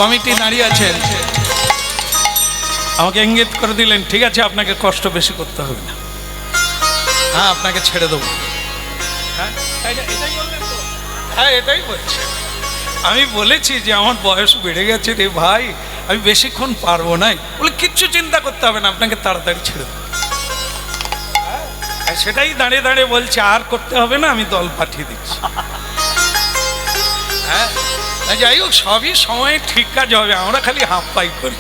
Committee দাঁড়িয়ে আছেন, আমাকে ইঙ্গিত করে দিলেন ঠিক আছে আপনাকে কষ্ট বেশি করতে হবে না, হ্যাঁ আপনাকে ছেড়ে দেবো। হ্যাঁ এটাই বললেন তো? হ্যাঁ এটাই বলছে। আমি বলেছি যে আমার বয়স বেড়ে গেছে রে ভাই, আমি বেশিক্ষণ পারবো না। বলে কিচ্ছু চিন্তা করতে হবে না, আপনাকে তাড়াতাড়ি ছেড়ে দেবো। সেটাই দাঁড়িয়ে দাঁড়িয়ে বলছে আর করতে হবে না, আমি দল পাঠিয়ে দিচ্ছি। হ্যাঁ যাই হোক, সবই সময়ে ঠিক কাজ হবে, আমরা খালি হাফ পাই করি।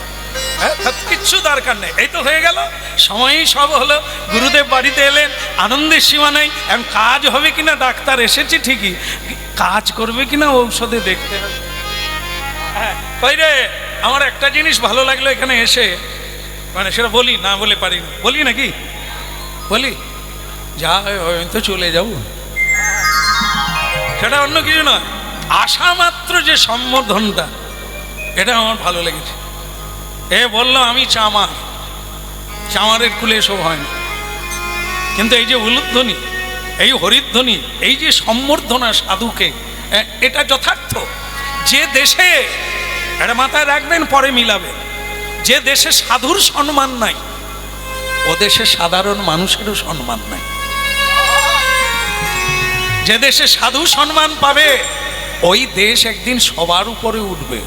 হ্যাঁ কিচ্ছু দরকার নেই, এই তো হয়ে গেল, সময়ই সব হলো। গুরুদেব বাড়িতে এলেন, আনন্দের সীমা নেই। এখন কাজ হবে কিনা, ডাক্তার এসেছে ঠিকই, কাজ করবে কিনা ঔষধে দেখতে হবে। হ্যাঁ ওই রে, আমার একটা জিনিস ভালো লাগলো এখানে এসে, মানে সেটা বলি না বলে পারি না, বলি নাকি বলি, যা তো চলে যাব, সেটা অন্য কিছু নয়, আশা মাত্র যে সম্বোধনটা, এটা আমার ভালো লেগেছে। এ বললো আমি চামার, চামারের কুলে এসব হয় না, কিন্তু এই যে উলুধ্বনি, এই হরিধ্বনি, এই যে সম্বর্ধনা সাধুকে, এটা যথার্থ। যে দেশে, এটা মাথায় রাখবেন পরে মিলাবেন, যে দেশে সাধুর সম্মান নাই ও দেশে সাধারণ মানুষেরও সম্মান নাই। যে দেশে সাধু সম্মান পাবে ওই দেশ একদিন সবার উপরে উঠবে।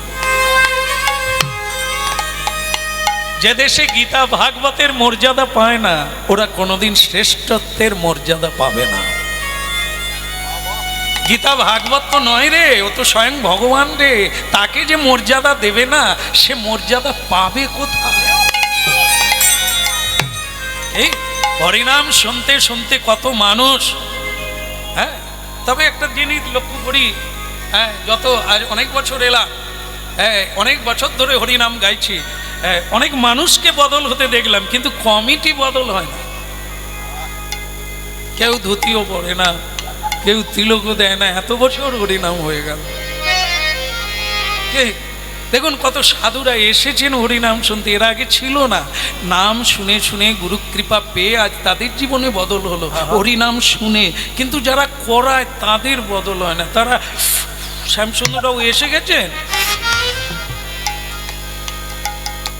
যে দেশে গীতা ভাগবতের মর্যাদা পায় না, ওরা কোনোদিন শ্রেষ্ঠত্বের মর্যাদা পাবে না। গীতা ভাগবত তো নয় রে, ও তো স্বয়ং ভগবান রে, তাকে যে মর্যাদা দেবে না, সে মর্যাদা পাবে কোথায়? এই হরিনাম শুনতে শুনতে কত মানুষ। হ্যাঁ তবে একটা জিনিস লক্ষ্য করি, হ্যাঁ যত আজ অনেক বছর এলাম, হ্যাঁ অনেক বছর ধরে হরিনাম গাইছি, অনেক মানুষকে বদল হতে দেখলাম, কিন্তু কমিটি বদল হয় না। কেউ ধুতিও পরে না, কেউ তিলকও দেয় না, এত বছর হরিনাম হয়ে গেল। দেখুন কত সাধুরা এসেছেন হরিনাম শুনতে, এর আগে ছিল না। নাম শুনে শুনে গুরু কৃপা পেয়ে আজ তাদের জীবনে বদল হলো হরিনাম শুনে, কিন্তু যারা করায় তাদের বদল হয় না। তারা শ্যামসুন্দররাও এসে গেছেন,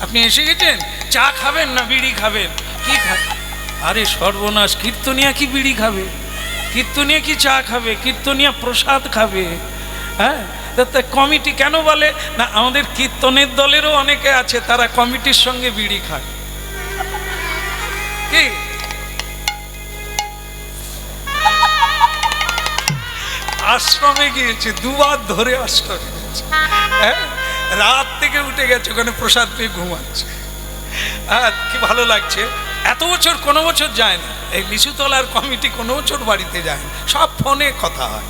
আপনি এসে গেছেন, চা খাবেন না বিড়ি খাবেন? কি খাবেন? আরে সর্বনাশ, কীর্তনিয়া কি বিড়ি খাবে? কীর্তনিয়া কি চা খাবে? কীর্তনিয়া প্রসাদ খাবে। হ্যাঁ কমিটি কেন বলে না? আমাদের কীর্তনের দলেরও অনেকে আছে, তারা কমিটির সঙ্গে বিড়ি খায়। কি আশ্রমে গিয়েছে, দুবার ধরে আশ্রমে গেছে, হ্যাঁ রাত থেকে উঠে গেছে, ওখানে প্রসাদ পেয়ে ঘুমাচ্ছে। হ্যাঁ কি ভালো লাগছে। এত বছর কোনো বছর যায় না, এই লিচুতলার কমিটি কোনো বছর বাড়িতে যায় না, সব ফোনে কথা হয়।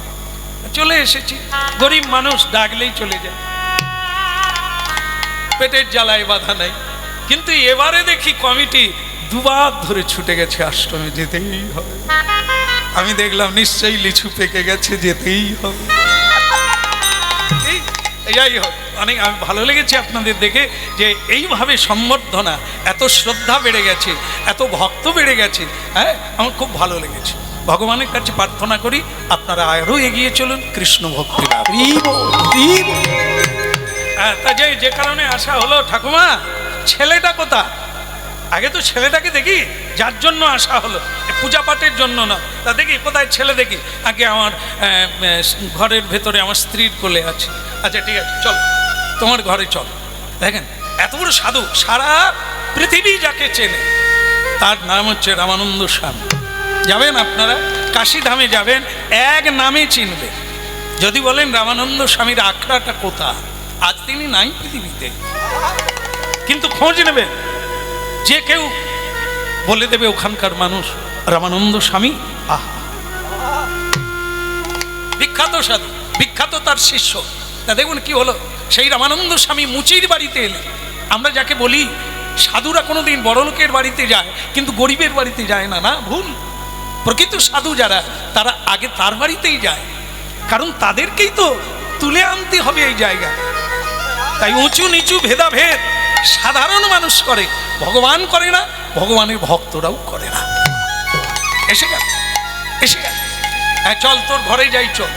চলে এসেছি, গরিব মানুষ, ডাকলেই চলে যায়, পেটের জ্বালায় বাধা নাই। কিন্তু এবারে দেখি কমিটি দুবার ধরে ছুটে গেছে আশ্রমে, যেতেই হবে। আমি দেখলাম নিশ্চয়ই লিচু পেকে গেছে, যেতেই হবে। যাই হোক, অনেক আমি ভালো লেগেছে আপনাদের দেখে, যে এইভাবে সম্বর্ধনা, এত শ্রদ্ধা বেড়ে গেছে, এত ভক্ত বেড়ে গেছে। হ্যাঁ আমার খুব ভালো লেগেছে। ভগবানের কাছে প্রার্থনা করি আপনারা আরও এগিয়ে চলুন কৃষ্ণ ভক্তি লাভ। হ্যাঁ তা যে কারণে আসা হলো, ঠাকুমা ছেলেটা কোথা? আগে তো ছেলেটাকে দেখি, যার জন্য আসা হলো, পূজা পাঠের জন্য না। তা দেখি কোথায় ছেলে, দেখি। আগে আমার ঘরের ভেতরে আমার স্ত্রীর কোলে আছে। আচ্ছা ঠিক আছে, চল তোমার ঘরে চল। দেখেন এত বড় সাধু, সারা পৃথিবী যাকে চেনে, তার নাম হচ্ছে রামানন্দ স্বামী। যাবেন আপনারা, কাশীধামে যাবেন, এক নামে চিনবেন। যদি বলেন রামানন্দ স্বামীর আখড়াটা কোথা, আজ তিনি নাই পৃথিবীতে, কিন্তু খোঁজ নেবেন, যে কেউ বলে দেবে ওখানকার মানুষ রামানন্দ স্বামী। আহা বিখ্যাত সাধু, বিখ্যাত তার শিষ্য। তা দেখুন কি হলো, সেই রামানন্দ স্বামী মুচির বাড়িতে এলেন। আমরা যাকে বলি সাধুরা কোনোদিন বড়লোকের বাড়িতে যায়, কিন্তু গরিবের বাড়িতে যায় না, না ভুল। প্রকৃত সাধু যারা, তারা আগে তার বাড়িতেই যায়, কারণ তাদেরকেই তো তুলে আনতে হবে এই জায়গায়। তাই উঁচু নিচু ভেদাভেদ সাধারণ মানুষ করে, ভগবান করে না, ভগবানের ভক্তরাও করে না। এসে গেল, এসে গেল। হ্যাঁ চল তোর ঘরে যাই, চল।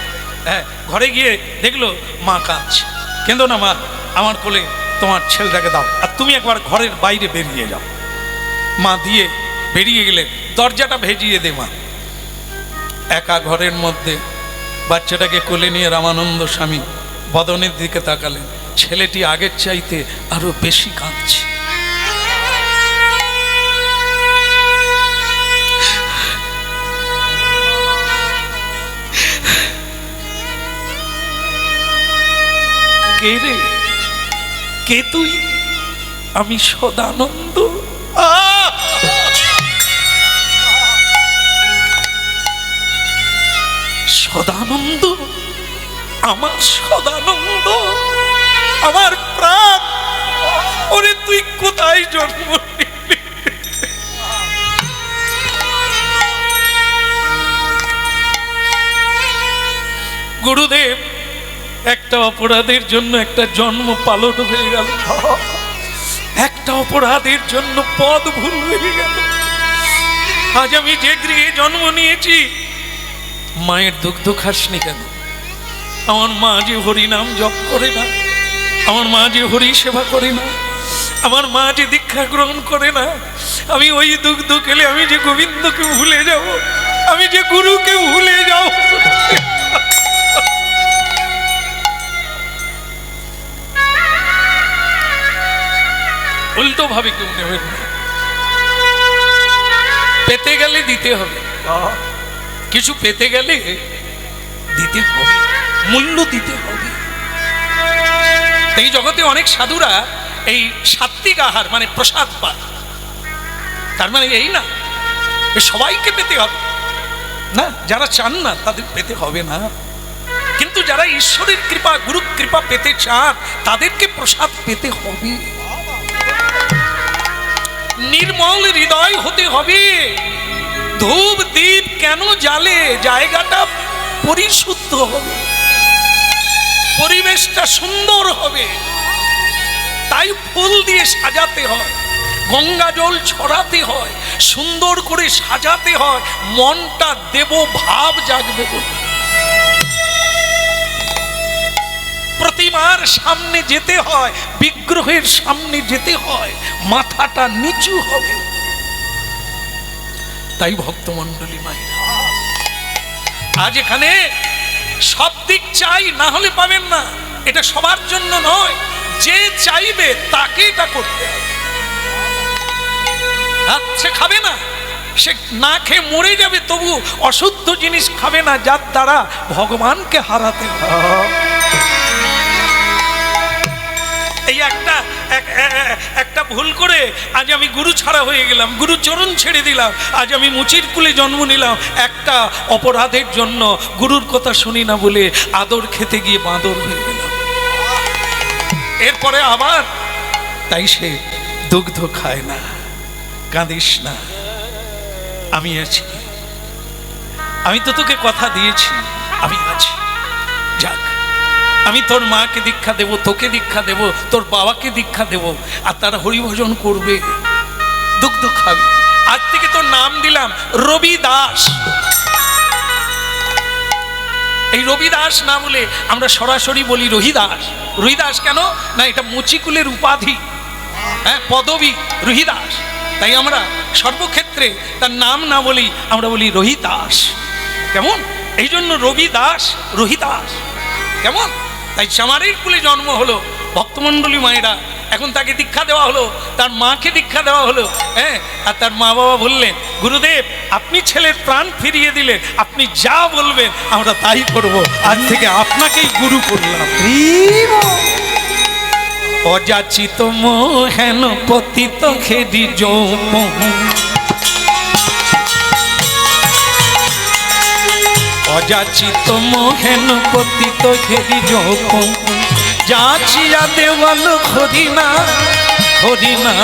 হ্যাঁ ঘরে গিয়ে দেখলো মা কাঁদছে। কেঁদো না মা, আমার কোলে তোমার ছেলেটাকে দাও, আর তুমি একবার ঘরের বাইরে বেরিয়ে যাও। মা দিয়ে বেরিয়ে গেলে দরজাটা ভেজিয়ে দে মা। একা ঘরের মধ্যে বাচ্চাটাকে কোলে নিয়ে রামানন্দ স্বামী বদনের দিকে তাকালেন। ছেলেটি আগের চাইতে আরো বেশি কাঁদছে। কে রে, কে তুই? আমি সদানন্দ। সদানন্দ, আমার সদানন্দ, আমার প্রাণ। ওরে তুই কোথায় জন্ম নিলি? গুরুদেব, একটা অপরাধের জন্য একটা জন্ম পালন হয়ে গেল, একটা অপরাধের জন্য পদ ভুল হয়ে গেল। আজ আমি যে গৃহে জন্ম নিয়েছি, মায়ের দুগ্ধ খাসনি কেন? আমার মা যে হরি নাম জপ করে না, আমার মা যে হরি সেবা করে না, আমার মা যে দীক্ষা গ্রহণ করে না, আমি ওই দুগ্ধ খেলে আমি যে গোবিন্দকে ভুলে যাব, আমি যে গুরুকে ভুলে যাব। উল্টো ভাবে কেউ নেবেন না। পেতে গেলে দিতে হবে, কিছু পেতে গেলে দিতে হবে, মূল্য দিতে হবে। এই জগতে অনেক সাধুরা এই সাত্বিক আহার মানে প্রসাদ পায়, তার মানে এই না সবাইকে পেতে হবে না, যারা চান না তাদের পেতে হবে না। কিন্তু যারা ঈশ্বরের কৃপা গুরু কৃপা পেতে চান তাদেরকে প্রসাদ পেতে হবে। নির্মল হৃদয় হতে হবে। ধূপ দীপ কেন জ্বালে? জায়গাটা পরিশুদ্ধ হবে, পরিবেশটা সুন্দর হবে, তাই ফুল দিয়ে সাজাতে হয়, গঙ্গা জল ছড়াতে হয়, সুন্দর করে সাজাতে হয়, মনটা দেব ভাব জাগবে বলে। প্রতিমার সামনে যেতে হয়, বিগ্রহের সামনে যেতে হয়, মাথাটা নিচু হবে। তাই ভক্তমণ্ডলী মায়েরা, আজ এখানে সব দিক চাই, না হলে পাবেন না। এটা সবার জন্য নয়, যে চাইবে তাকে এটা করতে হবে। সে খাবে না, সে না খেয়ে মরে যাবে, তবু অশুদ্ধ জিনিস খাবে না, যার দ্বারা ভগবানকে হারাতে হবে। এই একটা ভুল করে আজ আমি গুরু ছাড়া হয়ে গেলাম, গুরু চরণ ছেড়ে দিলাম, আজ আমি মুচির কুলে জন্ম নিলাম। একটা অপরাধের জন্য গুরুর কথা শুনি না বলে আদর খেতে গিয়ে বাঁদর হয়ে গেলাম। এরপরে আবার তাই সে দুগ্ধ খায় না। কাঁদিস না, আমি আছি, আমি তো তোকে কথা দিয়েছি, আমি আছি। যাক, আমি তোর মাকে দীক্ষা দেব, তোকে দীক্ষা দেব, তোর বাবাকে দীক্ষা দেব, আর তারা হরিভজন করবে, দুগ্ধ খাবে। আজ থেকে তোর নাম দিলাম রবি দাস। এই রবি দাস না বলে আমরা সরাসরি বলি রহিদাস। রহিদাস কেন না, এটা মুচিকুলের উপাধি, হ্যাঁ, পদবী রহিদাস। তাই আমরা সর্বক্ষেত্রে তার নাম না বলি, আমরা বলি রহিদাস। কেমন? এই জন্য রবি দাস, রহিদাস। কেমন? তাই চামারের কুলে জন্ম হলো, ভক্তমণ্ডলী মায়েরা, এখন তাকে দীক্ষা দেওয়া হলো, তার মাকে দীক্ষা দেওয়া হলো, হ্যাঁ। আর তার মা বাবা বললেন, গুরুদেব আপনি ছেলের প্রাণ ফিরিয়ে দিলেন, আপনি যা বলবেন আমরা তাই করব, আজ থেকে আপনাকেই গুরু করলাম। অযাচিত মোহেন পতিত খেদি যৌম, অযাচিত মোহেন পতিত খেদি যৌম, যাচিয়া দেওয়াল হরিনা, হরিনা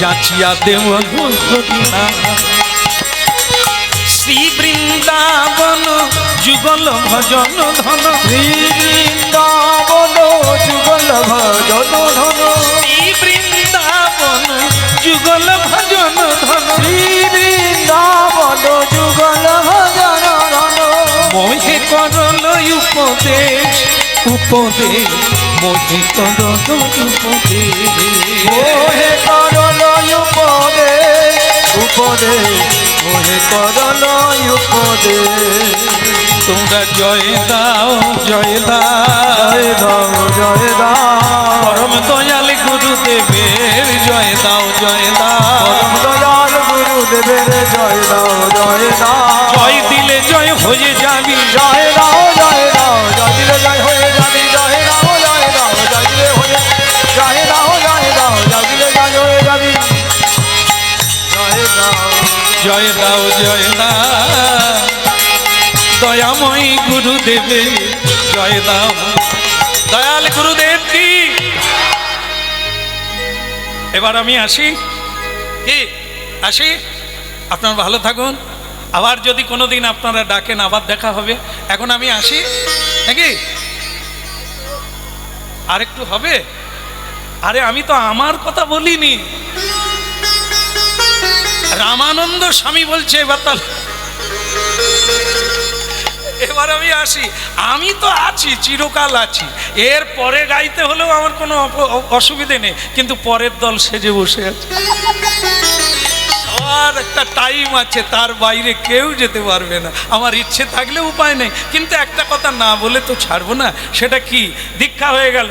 যাচিয়া দেওয়াল হরিনা। শ্রী বৃন্দাবন যুগল ভজন ধন, শ্রী বৃন্দাবন যুগল ভজন ধন, শ্রী বৃন্দাবন যুগল ভজন ধন, শ্রী বৃন্দাবন যুগল ভজন ধন। মোহে করল উপদেশ, উপদেশ মোহে করল উপদে, মোহে করল উপদে, উপদে মোহে করল উপদে। তোমরা জয় দাও জয় দাও জয় দাও জয় দাও, পরম দয়াল গুরুদেবের জয় দাও জয় দাও, পরম দয়াল গুরুদেবের জয় দাও জয় দাও। জয় দিলে জয় হয়ে যাবি, জয় দাও জয় দাও, জয় দিলে জয় হয়ে যাবি। জয় দাও জয় দাও, জয় দিলে হয়ে, জয় দাও জয় দাও, জয় দিলে জয় হয়ে যাবি। জয় দাও জয় দাও জয় দাও দয়াময় গুরুদেবে জয় দাও, দয়াল গুরুদেব কি। এবার আমি আসি, কি আসি, আপনারা ভালো থাকুন। আবার যদি কোনোদিন আপনারা ডাকেন আবার দেখা হবে। এখন আমি আসি নাকি, আর একটু হবে? আরে আমি তো আমার কথা বলিনি, রামানন্দ স্বামী বলছে এবার তাহলে এবার আমি আসি। আমি তো আছি, চিরকাল আছি, এর পরে গাইতে হলেও আমার কোনো অসুবিধে নেই, কিন্তু পরের দল সেজে বসে আছে। আর একটা টাইম আছে, তার বাইরে কেউ যেতে পারবে না। আমার ইচ্ছে থাকলে উপায় নেই, কিন্তু একটা কথা না বলে তো ছাড়বো না। সেটা কি, দীক্ষা হয়ে গেল।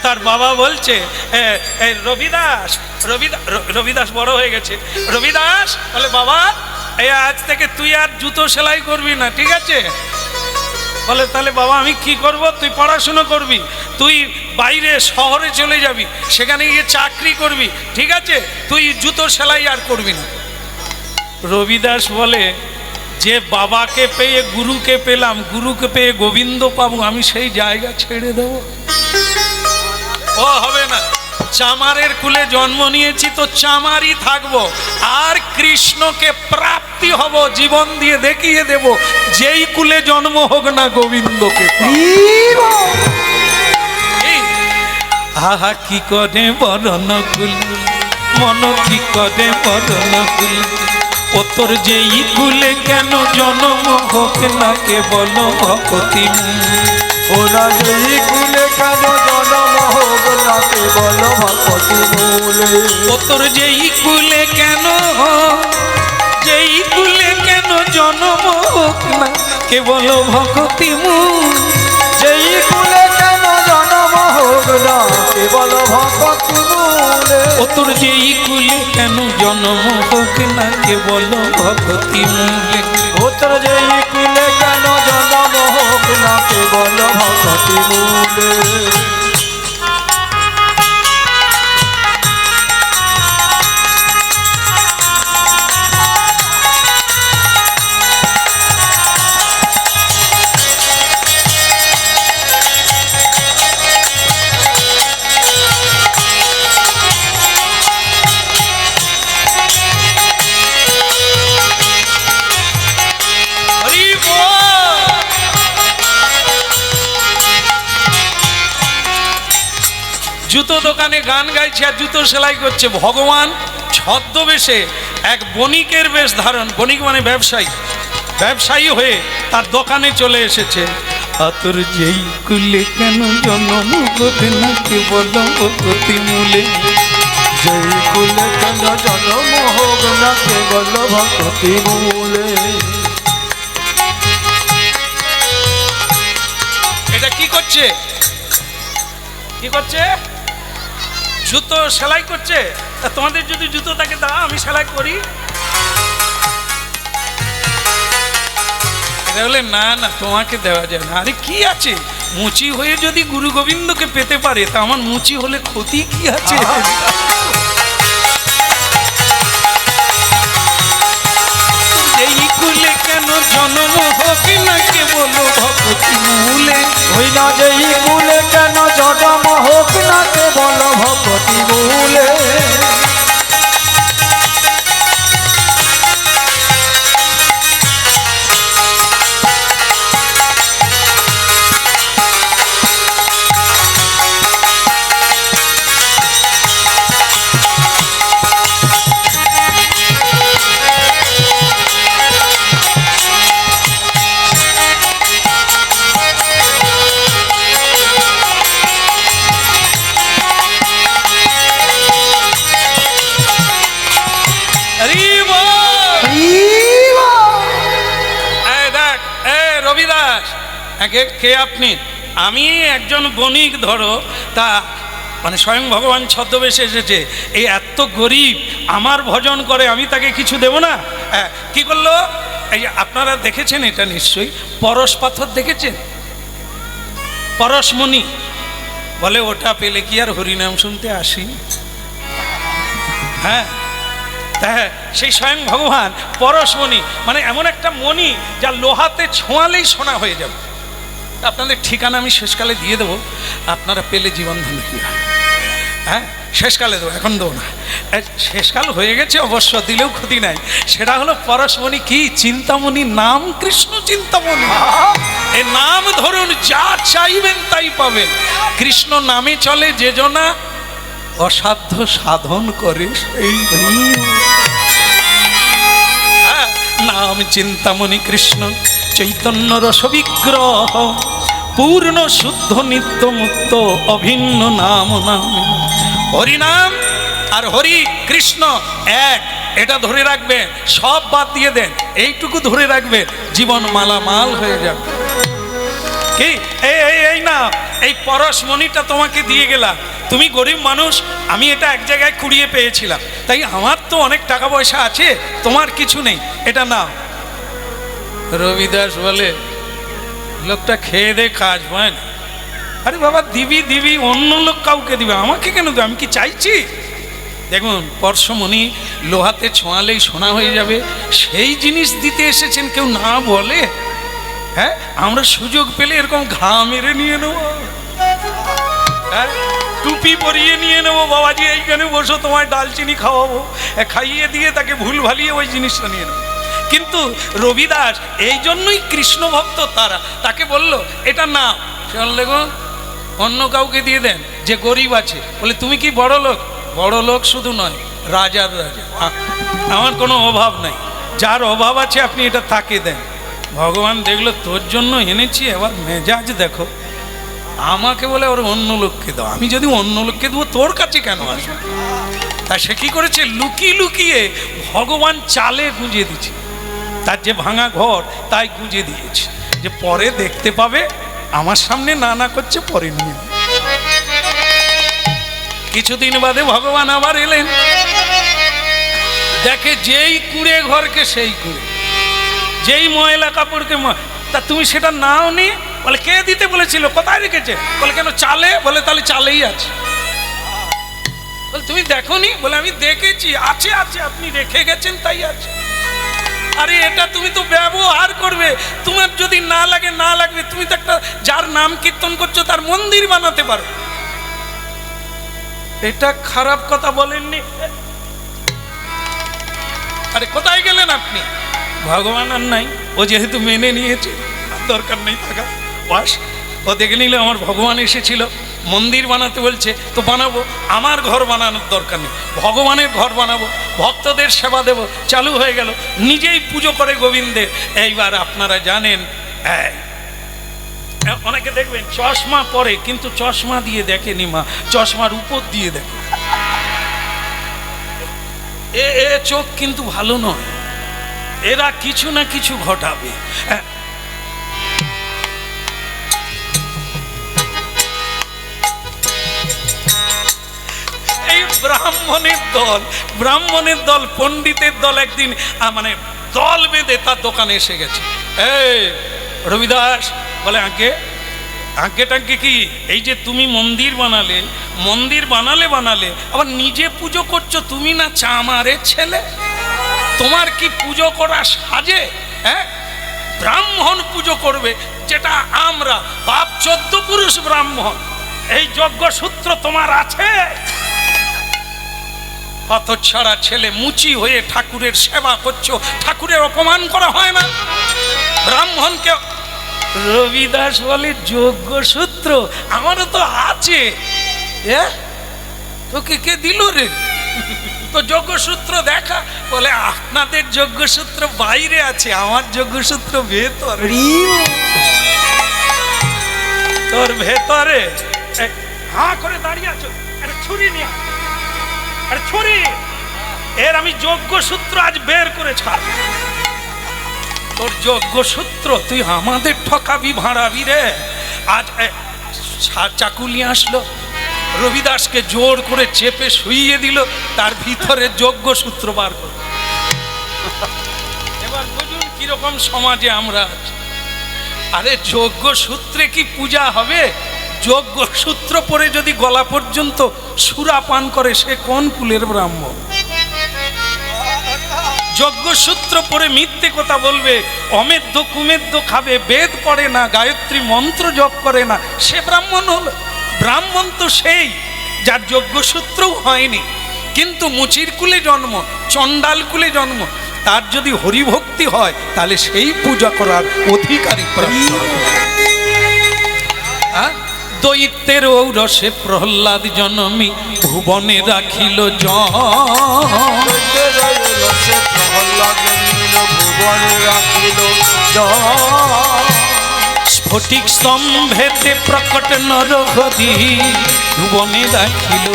তার বাবা বলছে রবিদাস, রবিদাস বড় হয়ে গেছে। রবিদাস বলে, বাবা এই আজ থেকে তুই আর জুতো সেলাই করবি না, ঠিক আছে? বলে, তাহলে বাবা আমি কি করব? তুই পড়াশুনো করবি, তুই বাইরে শহরে চলে যাবি, সেখানে গিয়ে চাকরি করবি, ঠিক আছে? তুই জুতো সেলাই আর করবি না। রবিদাস বলে, যে বাবাকে পেয়ে গুরুকে পেলাম, গুরুকে পেয়ে গোবিন্দ পাবো, আমি সেই জায়গা ছেড়ে দেব? ও হবে না। চামারের কুলে জন্ম নিয়েছি তো চামারই থাকবো, আর কৃষ্ণকে প্রাপ্তি হব, জীবন দিয়ে দেখিয়ে দেব, যেই কুলে জন্ম হোক না গোবিন্দকে। আহা কি করে বরণ কুল, মন কি করে বরণ কুল, ও তোর যেই কুলে কেন জন্ম হোক না কেবল ভক্তি। ওরা যেই কুলে কেন জন্ম হোক না কেবল ভক্তি মূলে। ও তোর যেই কুলে কেন, যেই কুলে কেন জন্ম হোক না কেবল ভক্তি মূল। যেই কুলে কেন জন্ম হোক না কেবল ভক্তি মূলে। ও তোর যেই কুলে কেন জন্ম হোক না কেবল ভক্তি মূলে। ও তোর যেই কুলে কেন জন্ম হোক না কেবল ভক্তি মূলে। জুতো দোকানে গান গাইছে আর জুতো সেলাই করছে। ভগবান ছদ্মবেশে এক বণিকের বেশ ধারণ, বণিক মানে ব্যবসায়ী, ব্যবসায়ী হয়ে তার দোকানে চলে এসেছে। আতর যেই কুলে কেন জন্ম হোক না কেবল ভক্তি মূলে। যেই কুলে কেন জন্ম হোক না কেবল ভক্তি মূলে। এটা কি করছে, কি করছে? জুতো সেলাই করছে। তা তোমাদের যদি জুতো থাকে দাও, আমি সেলাই করি। বলে, না না তোমাকে দেওয়া যায় না। আরে কি আছে, মুচি হয়ে যদি গুরু গোবিন্দকে পেতে পারে, তা আমার মুচি হলে ক্ষতি কি আছে? এই কুলে কেন জন্ম হোক না কেবল ভক্তি মূলে। ওই না যেই কুলে কেন জন্ম হোক না কেবল ভক্তি মূলে। আগে কে আপনি? আমি একজন বণিক, ধরো তা মানে স্বয়ং ভগবান ছদ্মবেশে এসেছে, এই এত গরিব আমার ভজন করে, আমি তাকে কিছু দেব না? কি করলো? এই আপনারা দেখেছেন এটা নিশ্চয়ই, পরশ পাথর দেখেছেন? পরশমণি বলে ওটা পেলে কি আর হরিনাম শুনতে আসি? হ্যাঁ, হ্যাঁ, সেই স্বয়ং ভগবান পরশমণি, মানে এমন একটা মণি যা লোহাতে ছোঁয়ালেই সোনা হয়ে যাবে। আপনাদের ঠিকানা আমি শেষকালে দিয়ে দেবো, আপনারা পেলে জীবন ধন্য কি হয়। হ্যাঁ, শেষকালে দেবো, এখন দেবো না। শেষকাল হয়ে গেছে অবশ্য, দিলেও ক্ষতি নাই। সেটা হলো পরশমণি কি? চিন্তামণি, নাম কৃষ্ণ চিন্তামণি। এই নাম ধরুন, যা চাইবেন তাই পাবেন। কৃষ্ণ নামে চলে যে জনা, অসাধ্য সাধন করে সেই। নাম চিন্তামণি কৃষ্ণ চৈতন্য রস বিগ্রহ, পূর্ণ শুদ্ধ নিত্য মুক্ত অভিন্ন নাম নাম। হরিনাম আর হরি কৃষ্ণ এক, এটা ধরে রাখবেন, সব বাদ দিয়ে দেন, এইটুকু ধরে রাখবেন, জীবন মালামাল হয়ে যাবে। কি এই না, এই পরশমণিটা তোমাকে দিয়ে গেলাম, তুমি গরিব মানুষ, আমি এটা এক জায়গায় কুড়িয়ে পেয়েছিলাম, তাই আমার তো অনেক টাকা পয়সা আছে, তোমার কিছু নেই, এটা নাও। রবিদাস বলে, লোকটা খেয়ে দে কাজ হয় না। আরে বাবা, দিবি দিবি, অন্য লোক কাউকে দিবে, আমাকে কেন দেবে? আমি কি চাইছি? দেখুন, পরশমণি লোহাতে ছোঁয়ালেই সোনা হয়ে যাবে, সেই জিনিস দিতে এসেছেন, কেউ না বলে? হ্যাঁ, আমরা সুযোগ পেলে এরকম ঘা মেরে নিয়ে নেবো, হ্যাঁ, টুপি পরিয়ে নিয়ে নেবো, বাবাজি এইখানে বসো, তোমায় ডালচিনি খাওয়াবো, খাইয়ে দিয়ে তাকে ভুল ভালিয়ে ওই জিনিসটা নিয়ে নেবো। রবিদাস এই জন্যই কৃষ্ণ ভক্ত, তাকে বলল এটা না, সে দেখুন অন্য কাউকে দিয়ে দেন যে গরিব আছে। বলে তুমি কি বড় লোক? বড় লোক শুধু নয়, রাজার রাজা, আমার কোনো অভাব নাই, যার অভাব আছে আপনি এটা তাকে দেন। ভগবান দেখলো তোর জন্য এনেছি, এবার মেজাজ দেখো, আমাকে বলে ওর অন্য লোককে দাও। আমি যদি অন্য লোককে দেবো, তোর কাছে কেন আসবে? তা সে কি করেছে? লুকিয়ে লুকিয়ে ভগবান চালে গুঁজে দিচ্ছে, তার যে ভাঙা ঘর তাই গুঁজে দিয়েছে, যে পরে দেখতে পাবে, আমার সামনে না করছে, পরে নিয়ে। কিছুদিন বাদে ভগবান আবার এলেন, দেখে যেই কুঁড়ে ঘরকে সেই কুঁড়ে, যেই ময়লা কাপড়কে, তা তুমি সেটা নাও নি? বলে কে দিতে বলেছিল? কোথায় রেখেছে? বলে কেন চালে? বলে তাহলে চালেই আছে। বলে তুমি দেখোনি? বলে আমি দেখেছি, আছে আছে, আপনি রেখে গেছেন তাই আছে। আরে এটা তুমি তো ব্যবহার করবে, তোমার যদি না লাগে না লাগবে, তুমি তো একটা যার নাম কীর্তন করছো তার মন্দির বানাতে পারো। এটা খারাপ কথা বলেননি? আরে কোথায় গেলেন আপনি? ভগবান আর নাই, ও যেহেতু মেনে নিয়েছে, দরকার নেই থাকা, বাস। ও দেখে নিলে আমার ভগবান এসেছিল, মন্দির বানাতে বলছে তো বানাবো, আমার ঘর বানানোর দরকার নেই, ভগবানের ঘর বানাবো, ভক্তদের সেবা দেব, চালু হয়ে গেল, নিজেই পুজো করে গোবিন্দের। এইবার আপনারা জানেন, অনেকে দেখবেন চশমা পরে, কিন্তু চশমা দিয়ে দেখেনি মা, চশমার উপর দিয়ে দেখে। এ চোখ কিন্তু ভালো নয়, এরা কিছু না কিছু ঘটাবে। এই ব্রাহ্মণের দল পণ্ডিতের দল একদিন মানে দল বেঁধে তার দোকানে এসে গেছে। এই রবিদাস বলে, আগে কি, এই যে তুমি মন্দির বানালে আবার নিজে পুজো করছো, তুমি না চামারের ছেলে? তোমার কি পুজো করা সাজে? হ্যাঁ, ব্রাহ্মণ পুজো করবে, যেটা আমরা বাপ 14 পুরুষ ব্রাহ্মণ, এই যজ্ঞসূত্র তোমার আছে? কত ছাড়া ছেলে মুচি হয়ে ঠাকুরের সেবা করছো, ঠাকুরের অপমান করা হয় না? ব্রাহ্মণকে রবিদাস বলে, যজ্ঞসূত্র আমারও তো আছে। তোকে কে দিল রে? তো যজ্ঞসূত্র দেখা। বলে আপনাদের যজ্ঞসূত্র বাইরে আছে, আমার যজ্ঞসূত্র ভেতরে। তোর ভেতরে হাঁ করে দাঁড়িয়ে আছো, একটা ছুরি নিয়ে, আরে ছুরি, এর আমি যজ্ঞসূত্র আজ বের করে ছাড়। তোর যোগ্যসূত্র তুই আমাদের ঠকাবি ভাড়াবি রে। আজ চাকু নিয়ে আসলো, রবিদাসকে জোর করে চেপে শুইয়ে দিল, তার ভিতরে যোগ্যসূত্র বার করে। এবার বুঝুন কিরকম সমাজে আমরা আছি। আরে যোগ্যসূত্রে কি পূজা হবে? যোগ্যসূত্র পরে যদি গলা পর্যন্ত সুরা পান করে সে কোন কুলের ব্রাহ্মণ? যোগ্যসূত্র পরে মিথ্যে কথা বলবে, অমেধ্য কুমেধ্য খাবে, বেদ পড়ে না, গায়ত্রী মন্ত্র জপ করে না, সে ব্রাহ্মণ হলো? ব্রাহ্মণ তো সেই যার যোগ্যসূত্রও হয়নি, কিন্তু মুচির কুলে জন্ম, চণ্ডাল কুলে জন্ম, তার যদি হরিভক্তি হয় তাহলে সেই পূজা করার অধিকারী প্রাপ্ত হবে। দৈত্যের ঔরসে প্রহ্লাদ জনমী ভুবনে রাখিল স্ফটিক স্তম্ভেতে প্রকট নরহরি ভুবনে রাখিল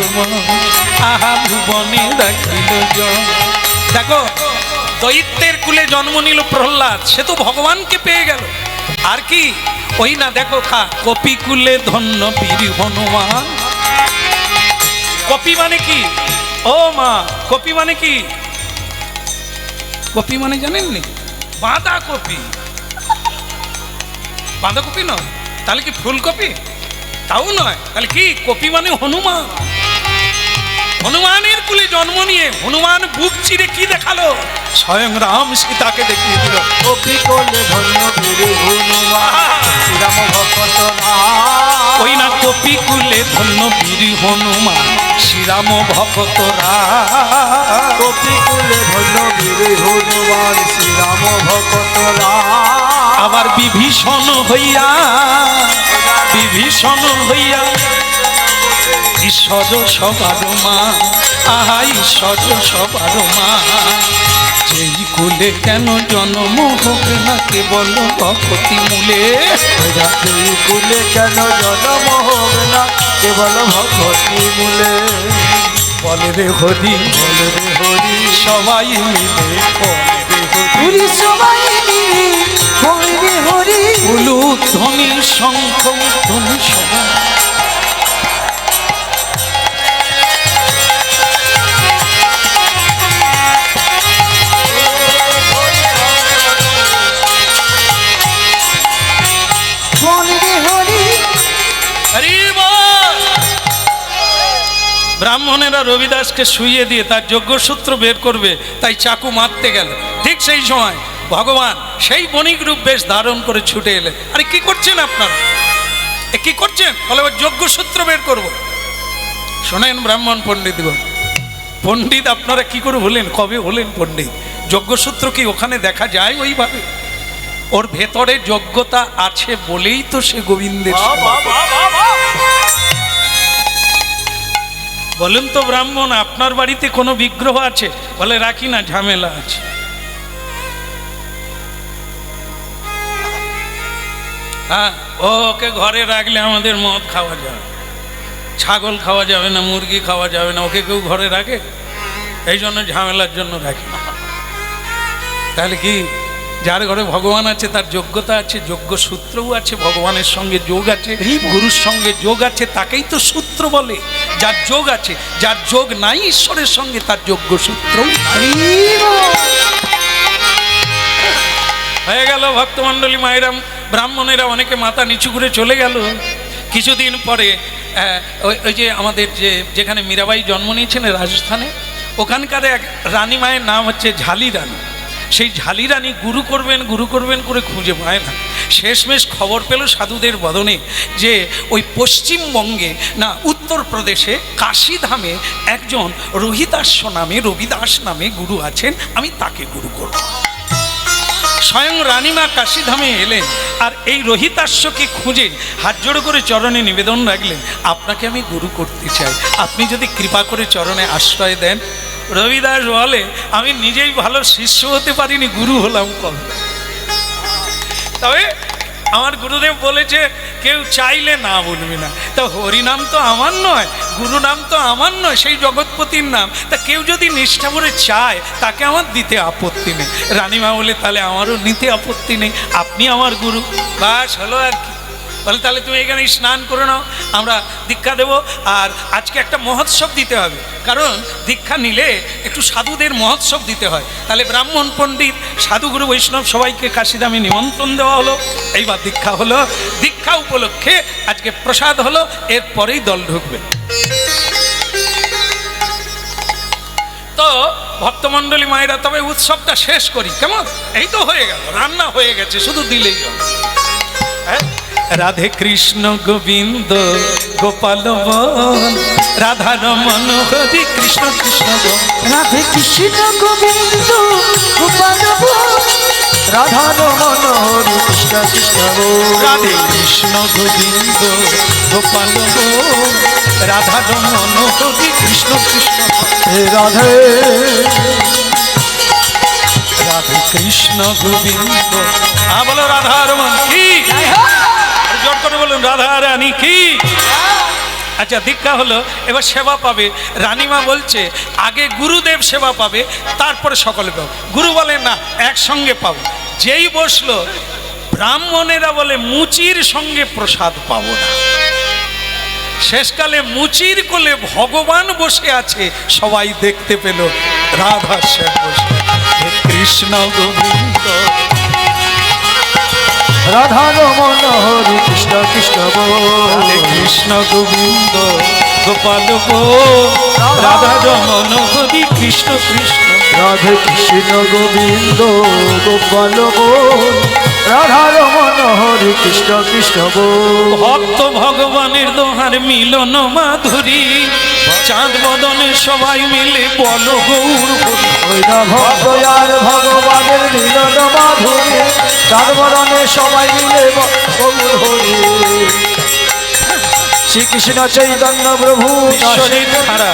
আহা ভুবনে রাখিল। দেখো দৈত্যের কুলে জন্ম নিল প্রহ্লাদ, সে তো ভগবানকে পেয়ে গেল। আর কি ওই না, দেখো কপি কুলে ধন্য বীর হনুমান। কপি মানে কি? ও মা, কপি মানে কি? কপি মানে জানেননি? বাঁধাকপি। বাঁধাকপি নয়, তাহলে কি ফুলকপি? তাও নয়, তাহলে কি? কপি মানে হনুমান। হনুমানের কুলে জন্ম নিয়ে হনুমান বুক চিরে কি দেখালো? স্বয়ং রাম সীতাকে দেখিয়ে দিল। কপি কোলে ধন্য বীর হনুমান শ্রীরাম ভক্ত ওই না কপি কুলে ধন্য বীর হনুমান শ্রীরাম ভক্ত কপি কুলে ধন্য বীর হনুমান শ্রীরাম ভক্ত আবার বিভীষণ হইয়া ঈশ্বর সবার মা, আহা ঈশ্বর সবার মা। যেই কুলে কেন জন্ম হোক না কেবল ভক্তি মূলে, যেই কুলে কেন জন্ম হোক না কেবল ভক্তি মূলে। বলে রে হরি, বলে রে হরি, সবাই মিলে বলে রে হরি, সবাই মিলে বলে রে হরি। উলুধ্বনি শঙ্খ ধ্বনি সবাই। ব্রাহ্মণেরা রবিদাসকে শুইয়ে দিয়ে তার যোগ্যসূত্র বের করবে, তাই চাকু মারতে গেল। ঠিক সেই সময় ভগবান সেই বণিক রূপ বেশ ধারণ করে ছুটে এলেন। আরে কি করছেন আপনারা? কি করছেন? বলে ওর যোগ্যসূত্র বের করব। শোনেন ব্রাহ্মণ পণ্ডিতগণ, পণ্ডিত আপনারা কি করে হলেন? কবে হলেন পণ্ডিত? যোগ্যসূত্র কি ওখানে দেখা যায় ওইভাবে? ওর ভেতরে যোগ্যতা আছে বলেই তো সে গোবিন্দের। বলেন তো ব্রাহ্মণ, আপনার বাড়িতে কোনো বিগ্রহ আছে? বলে রাখি না, ঝামেলা আছে। হ্যাঁ, ওকে ঘরে রাখলে আমাদের মদ খাওয়া যাবে, ছাগল খাওয়া যাবে না, মুরগি খাওয়া যাবে না, ওকে কেউ ঘরে রাখে? এই জন্য ঝামেলার জন্য রাখি না। তাহলে কি যার ঘরে ভগবান আছে তার যোগ্যতা আছে, যোগ্য সূত্রও আছে, ভগবানের সঙ্গে যোগ আছে, গুরুর সঙ্গে যোগ আছে, তাকেই তো সূত্র বলে। যার যোগ আছে, যার যোগ নাই ঈশ্বরের সঙ্গে তার যোগ্য সূত্র হয়ে গেল। ভক্তমণ্ডলী মায়েরা, ব্রাহ্মণেরা অনেকে মাথা নিচু করে চলে গেল। কিছুদিন পরে ওই যে আমাদের যেখানে মীরাবাই জন্ম নিয়েছেন রাজস্থানে, ওখানকার এক রানী মায়ের নাম হচ্ছে ঝালি রানী। সেই ঝালি রানী গুরু করবেন করে খুঁজে পায় না। শেষমেশ খবর পেল সাধুদের বদনে যে ওই পশ্চিমবঙ্গে না উত্তরপ্রদেশে কাশীধামে একজন রবিদাস নামে গুরু আছেন, আমি তাকে গুরু করব। স্বয়ং রানীমা কাশীধামে এলেন আর এই রহিতাস্যকে খুঁজে হাত জোড়ো করে চরণে নিবেদন রাখলেন, আপনাকে আমি গুরু করতে চাই, আপনি যদি কৃপা করে চরণে আশ্রয় দেন। রবিদাস বলে, আমি নিজেই ভালো শিষ্য হতে পারিনি, গুরু হলাম কবে? তবে আমার গুরুদেব বলেছে কেউ চাইলে না বলবি না। তা হরিনাম তো আমার নয়, গুরু নাম তো আমার নয়, সেই জগৎপতির নাম। তা কেউ যদি নিষ্ঠা করে চায় তাকে আমার দিতে আপত্তি নেই। রানীমা বলে তাহলে আমারও নিতে আপত্তি নেই, আপনি আমার গুরু। বাস হলো আর কি। বলে তাহলে তুমি এখানে স্নান করে নাও, আমরা দীক্ষা দেব। আর আজকে একটা মহোৎসব দিতে হবে, কারণ দীক্ষা নিলে একটু সাধুদের মহোৎসব দিতে হয়। তাহলে ব্রাহ্মণ পণ্ডিত সাধুগুরু বৈষ্ণব সবাইকে কাশিদামে নিমন্ত্রণ দেওয়া হলো। এইবার দীক্ষা হলো, দীক্ষা উপলক্ষে আজকে প্রসাদ হলো, এরপরেই দল ঢুকবে। তো ভক্তমণ্ডলী মায়েরা, তবে উৎসবটা শেষ করি কেমন? এই তো হয়ে গেল, রান্না হয়ে গেছে, শুধু দিলেই হবে। হ্যাঁ, রাধে কৃষ্ণ গোবিন্দ গোপাল বল, রাধা রমন হরি কৃষ্ণ কৃষ্ণ বল। রাধে কৃষ্ণ গোবিন্দ গোপাল বল, রাধা রমন হরি কৃষ্ণ কৃষ্ণ বল। রাধে কৃষ্ণ গোবিন্দ গোপাল বল, রাধা রমন হরি কৃষ্ণ কৃষ্ণ বল। হে রাধে রাধে কৃষ্ণ গোবিন্দ, বলো রাধা রমন কি, জোর করে বলুন রাধা রানী কি। আচ্ছা, দীক্ষা হলো, এবার সেবা পাবে। রানীমা বলছে আগে গুরুদেব সেবা পাবে, তারপরে সকলে পাবে। গুরু বলে না, একসঙ্গে পাবো। যেই বসলো, ব্রাহ্মণেরা বলে মুচির সঙ্গে প্রসাদ পাবো না। শেষকালে মুচির কোলে ভগবান বসে আছে, সবাই দেখতে পেল রাধা শ্যাম বসে। হে কৃষ্ণ গোবিন্দ, রাধা রমন হরি কৃষ্ণ কৃষ্ণ বল। রাধে কৃষ্ণ গোবিন্দ গোপাল বল, রাধা রমন হরি কৃষ্ণ কৃষ্ণ। রাধে কৃষ্ণ গোবিন্দ গোপাল বল, রাধা রমন হরি কৃষ্ণ কৃষ্ণ বল। ভক্ত ভগবানের দোহার মিলন মাধুরী, চাঁদ বদনে সবাই মিলে বলো গৌর হরি। ওই না ভক্ত আর ভগবানের মিলন মাধুরী, চারবরণে সবাই মিলে গৌর হরি। শ্রীকৃষ্ণ চৈতন্য প্রভু বিশ্বজিৎ খাড়া,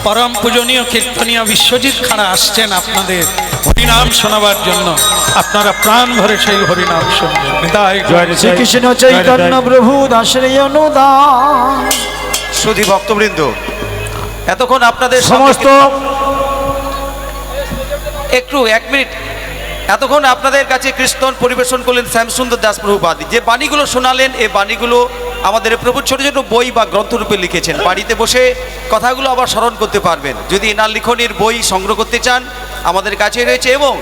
পরম পূজনীয় কীর্তনীয় বিশ্বজিৎ খাড়া আসছেন আপনাদের হরিনাম শোনাবার জন্য। আপনারা প্রাণ ভরে সেই হরিনাম শুনবেন। বিদায়। শ্রীকৃষ্ণ চৈতন্য প্রভু দাসের অনুদান। সুধী ভক্তবৃন্দ, এতক্ষণ আপনাদের সমস্ত একটু 1 মিনিট, এতক্ষণ আপনাদের কাছে কীর্তন পরিবেশন করলেন শ্যামসুন্দর দাস প্রভুপাদ। যে বাণীগুলো শোনালেন, এই বাণীগুলো আমাদের প্রভু ছোট ছোট বই বা গ্রন্থরূপে লিখেছেন। বাড়িতে বসে কথাগুলো আবার স্মরণ করতে পারবেন। যদি এনার লিখনের বই সংগ্রহ করতে চান, আমাদের কাছে রয়েছে। এবং